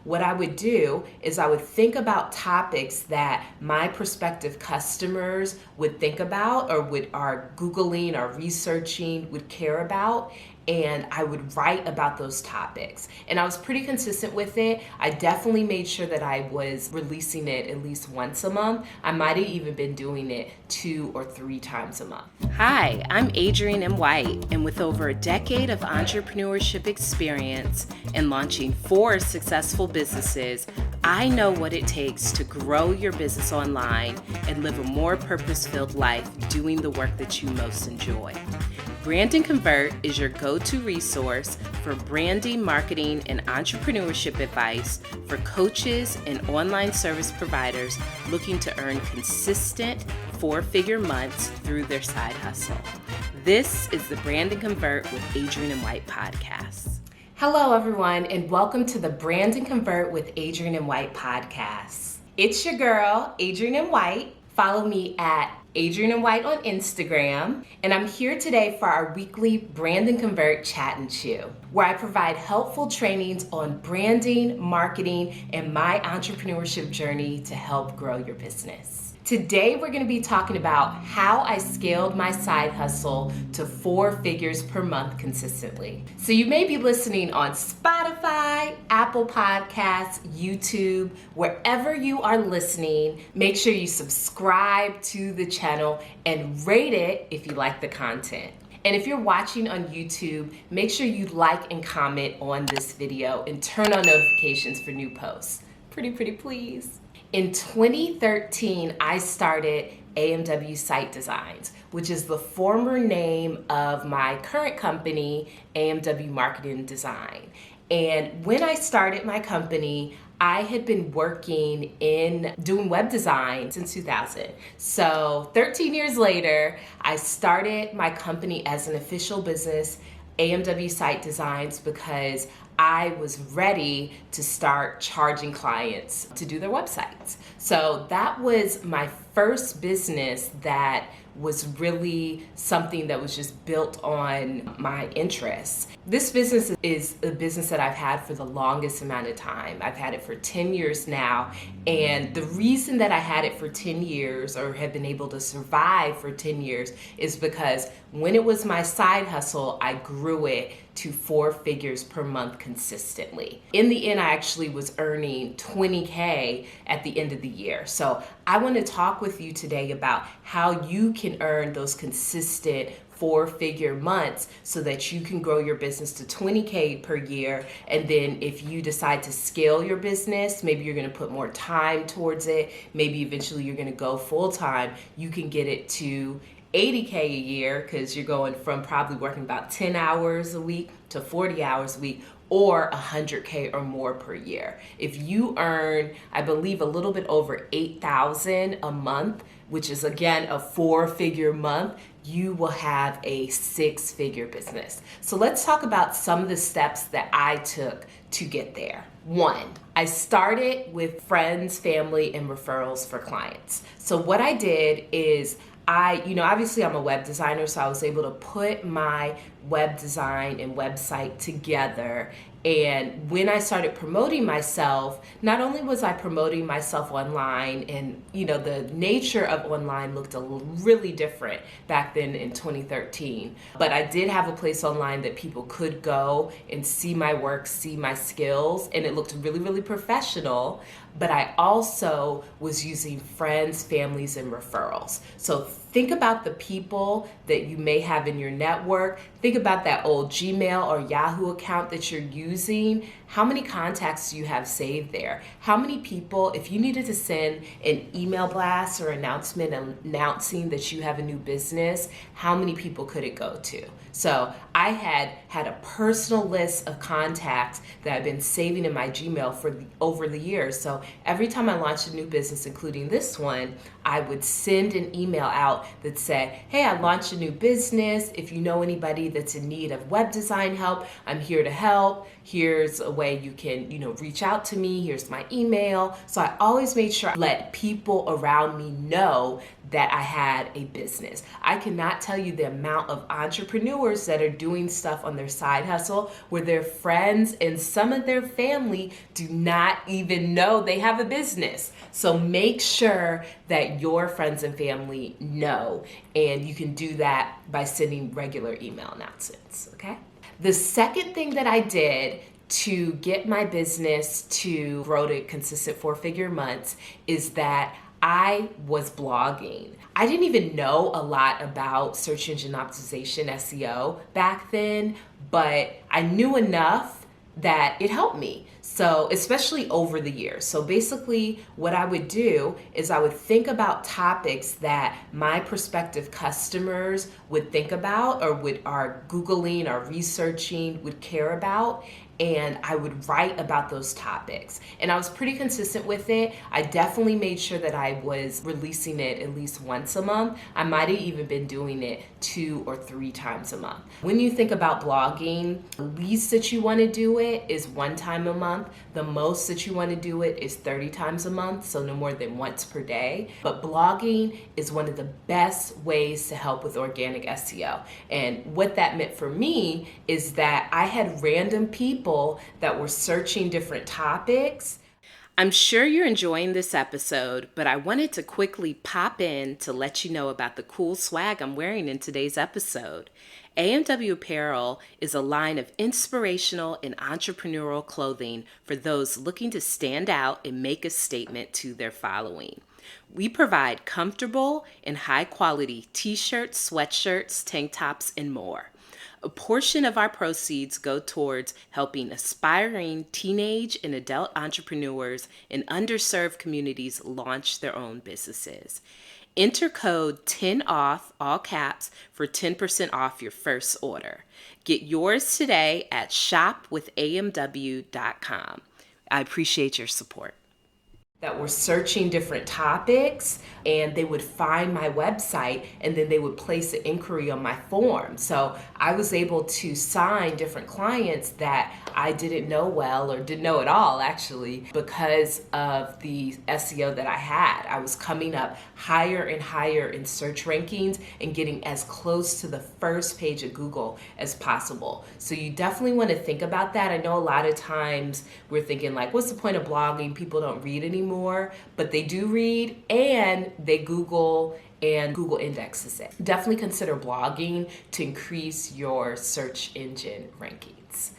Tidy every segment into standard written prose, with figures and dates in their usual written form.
What I would do is I would think about topics that my prospective customers would think about or are Googling or researching would care about, and I would write about those topics. And I was pretty consistent with it. I definitely made sure that I was releasing it at least once a month. I might have even been doing it 2 or 3 times a month. Hi, I'm Adrian M. White, and with over a decade of entrepreneurship experience and launching 4 successful businesses, I know what it takes to grow your business online and live a more purpose-filled life doing the work that you most enjoy. Brand and Convert is your go-to resource for branding, marketing, and entrepreneurship advice for coaches and online service providers looking to earn consistent 4-figure months through their side hustle. This is the Brand and Convert with Adrian and White podcast. Hello, everyone, and welcome to the Brand and Convert with Adrian and White podcast. It's your girl, Adrian and White. Follow me at Adrian and White on Instagram, and I'm here today for our weekly Brand and Convert Chat and Chew, where I provide helpful trainings on branding, marketing, and my entrepreneurship journey to help grow your business. Today, we're going to be talking about how I scaled my side hustle to 4 figures per month consistently. So you may be listening on Spotify, Apple Podcasts, YouTube, wherever you are listening. Make sure you subscribe to the channel and rate it if you like the content. And if you're watching on YouTube, make sure you like and comment on this video and turn on notifications for new posts. Pretty please. In 2013, I started AMW Site Designs, which is the former name of my current company, AMW Marketing Design. And when I started my company, I had been working in doing web design since 2000. So 13 years later, I started my company as an official business, AMW Site Designs, because I was ready to start charging clients to do their websites. So that was my first business that was really something that was just built on my interests. This business is a business that I've had for the longest amount of time. I've had it for 10 years now. And the reason that I had it for 10 years or have been able to survive for 10 years is because when it was my side hustle, I grew it to 4 figures per month consistently. In the end, I actually was earning $20K at the end of the year. So I want to talk with you today about how you can earn those consistent 4-figure months so that you can grow your business to $20K per year. And then if you decide to scale your business, maybe you're going to put more time towards it. Maybe eventually you're going to go full time. You can get it to $80K a year because you're going from probably working about 10 hours a week to 40 hours a week, or $100K or more per year. If you earn, I believe, a little bit over $8,000 a month, which is again a 4-figure month, you will have a 6-figure business. So let's talk about some of the steps that I took to get there. 1, I started with friends, family, and referrals for clients. So what I did is obviously I'm a web designer, so I was able to put my web design and website together. And when I started promoting myself, not only was I promoting myself online, and the nature of online looked really different back then in 2013, but I did have a place online that people could go and see my work, see my skills, and it looked really professional. But I also was using friends, families, and referrals. So think about the people that you may have in your network. Think about that old Gmail or Yahoo account that you're using. How many contacts do you have saved there? How many people, if you needed to send an email blast or announcement announcing that you have a new business, how many people could it go to? So I had a personal list of contacts that I've been saving in my Gmail over the years. So every time I launched a new business, including this one, I would send an email out that said, hey, I launched a new business. If you know anybody that's in need of web design help, I'm here to help. Here's a way you can, reach out to me. Here's my email. So I always made sure I let people around me know that I had a business. I cannot tell you the amount of entrepreneurs that are doing doing stuff on their side hustle where their friends and some of their family do not even know they have a business. So make sure that your friends and family know, and you can do that by sending regular email announcements, okay? The second thing that I did to get my business to grow to consistent four-figure months is that I was blogging. I didn't even know a lot about search engine optimization, SEO, back then, but I knew enough that it helped me. So, especially over the years. So basically what I would do is I would think about topics that my prospective customers would think about or are Googling or researching, would care about, and I would write about those topics. And I was pretty consistent with it. I definitely made sure that I was releasing it at least once a month. I might have even been doing it 2 or 3 times a month. When you think about blogging, the least that you want to do it is 1 time a month. The most that you want to do it is 30 times a month, so no more than once per day. But blogging is one of the best ways to help with organic SEO. And what that meant for me is that I had random people that were searching different topics. I'm sure you're enjoying this episode, but I wanted to quickly pop in to let you know about the cool swag I'm wearing in today's episode. AMW Apparel is a line of inspirational and entrepreneurial clothing for those looking to stand out and make a statement to their following. We provide comfortable and high-quality t-shirts, sweatshirts, tank tops, and more. A portion of our proceeds go towards helping aspiring teenage and adult entrepreneurs in underserved communities launch their own businesses. Enter code 10OFF, all caps, for 10% off your first order. Get yours today at shopwithamw.com. I appreciate your support. That were searching different topics, and they would find my website and then they would place an inquiry on my form. So I was able to sign different clients that I didn't know well or didn't know at all, actually, because of the SEO that I had. I was coming up higher and higher in search rankings and getting as close to the first page of Google as possible. So you definitely want to think about that. I know a lot of times we're thinking like, what's the point of blogging? People don't read anymore. But they do read, and they Google, and Google indexes it. Definitely consider blogging to increase your search engine rankings.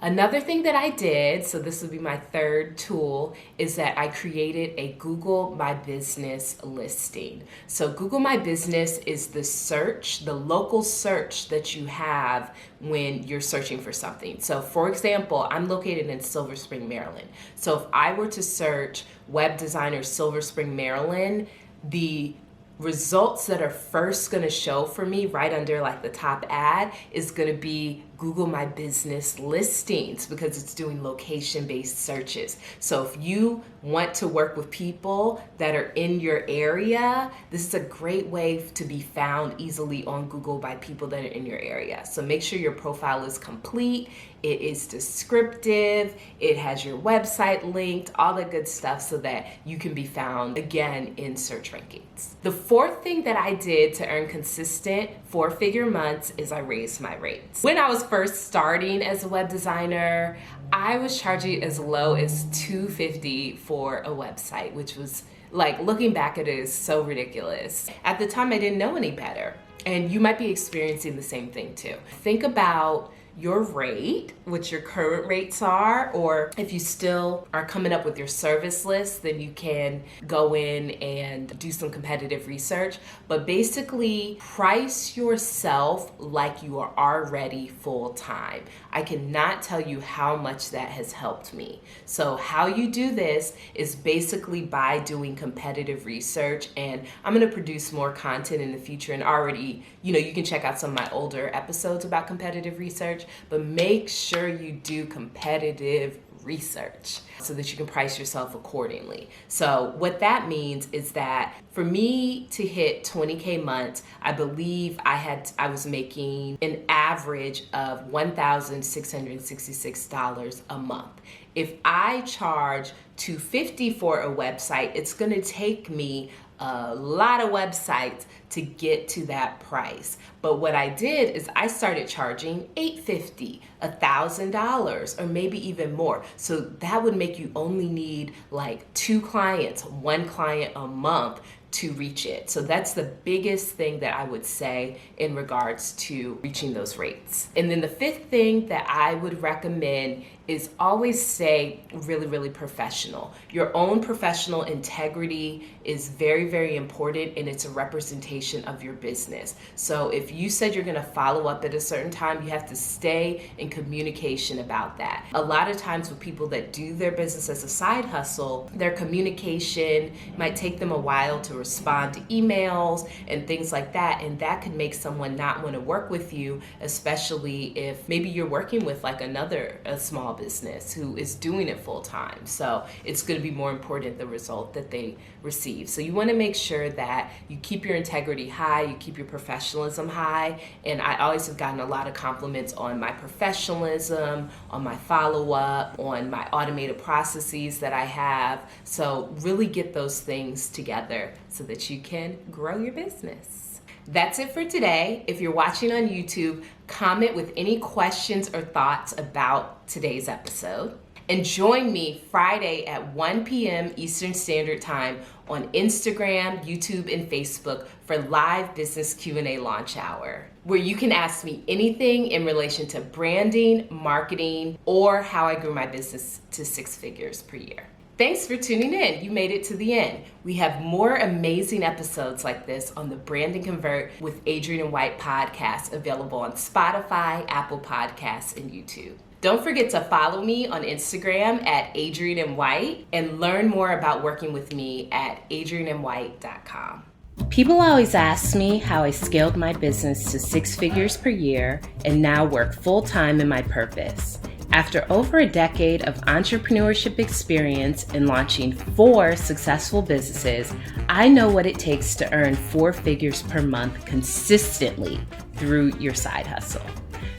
Another thing that I did, so this would be my third tool, is that I created a Google My Business listing. So Google My Business is the search, the local search that you have when you're searching for something. So for example, I'm located in Silver Spring, Maryland. So if I were to search web designer Silver Spring, Maryland, the results that are first going to show for me right under like the top ad is going to be Google My Business listings, because it's doing location-based searches. So if you want to work with people that are in your area, this is a great way to be found easily on Google by people that are in your area. So make sure your profile is complete, it is descriptive, it has your website linked, all the good stuff, so that you can be found again in search rankings. The fourth thing that I did to earn consistent four-figure months is I raised my rates. When I was first starting as a web designer, I was charging as low as $250 for a website, which was, like, looking back at it, is so ridiculous. At the time, I didn't know any better. And you might be experiencing the same thing too. Think about your rate, what your current rates are, or if you still are coming up with your service list, then you can go in and do some competitive research. But basically, price yourself like you are already full-time. I cannot tell you how much that has helped me. So how you do this is basically by doing competitive research, and I'm going to produce more content in the future, and already, you can check out some of my older episodes about competitive research. But make sure you do competitive research so that you can price yourself accordingly. So what that means is that for me to hit 20K months, I believe I was making an average of $1,666 a month. If I charge $250 for a website, it's going to take me a lot of websites to get to that price. But what I did is I started charging $850, $1,000, or maybe even more. So that would make you only need like 2 clients, 1 client a month to reach it. So that's the biggest thing that I would say in regards to reaching those rates. And then the 5th thing that I would recommend is always stay really, really professional. Your own professional integrity is very, very important, and it's a representation of your business. So if you said you're gonna follow up at a certain time, you have to stay in communication about that. A lot of times with people that do their business as a side hustle, their communication might take them a while to respond to emails and things like that, and that could make someone not want to work with you, especially if maybe you're working with like a small business who is doing it full time. So it's going to be more important the result that they receive. So you want to make sure that you keep your integrity high, you keep your professionalism high, and I always have gotten a lot of compliments on my professionalism, on my follow-up, on my automated processes that I have. So really get those things together so that you can grow your business. That's it for today. If you're watching on YouTube, comment with any questions or thoughts about today's episode. And join me Friday at 1 p.m. Eastern Standard Time on Instagram, YouTube, and Facebook for live business Q&A launch hour, where you can ask me anything in relation to branding, marketing, or how I grew my business to 6 figures per year. Thanks for tuning in. You made it to the end. We have more amazing episodes like this on the Brand and Convert with Adrian and White podcast, available on Spotify, Apple Podcasts, and YouTube. Don't forget to follow me on Instagram at Adrian and White and learn more about working with me at adrianandwhite.com. People always ask me how I scaled my business to 6 figures per year and now work full-time in my purpose. After over a decade of entrepreneurship experience and launching 4 successful businesses, I know what it takes to earn 4 figures per month consistently through your side hustle.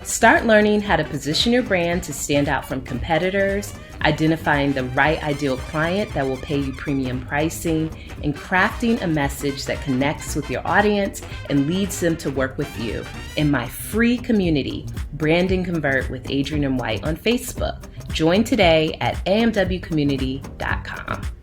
Start learning how to position your brand to stand out from competitors, identifying the right ideal client that will pay you premium pricing, and crafting a message that connects with your audience and leads them to work with you in my free community, Brand and Convert with Adrian and White on Facebook. Join today at amwcommunity.com.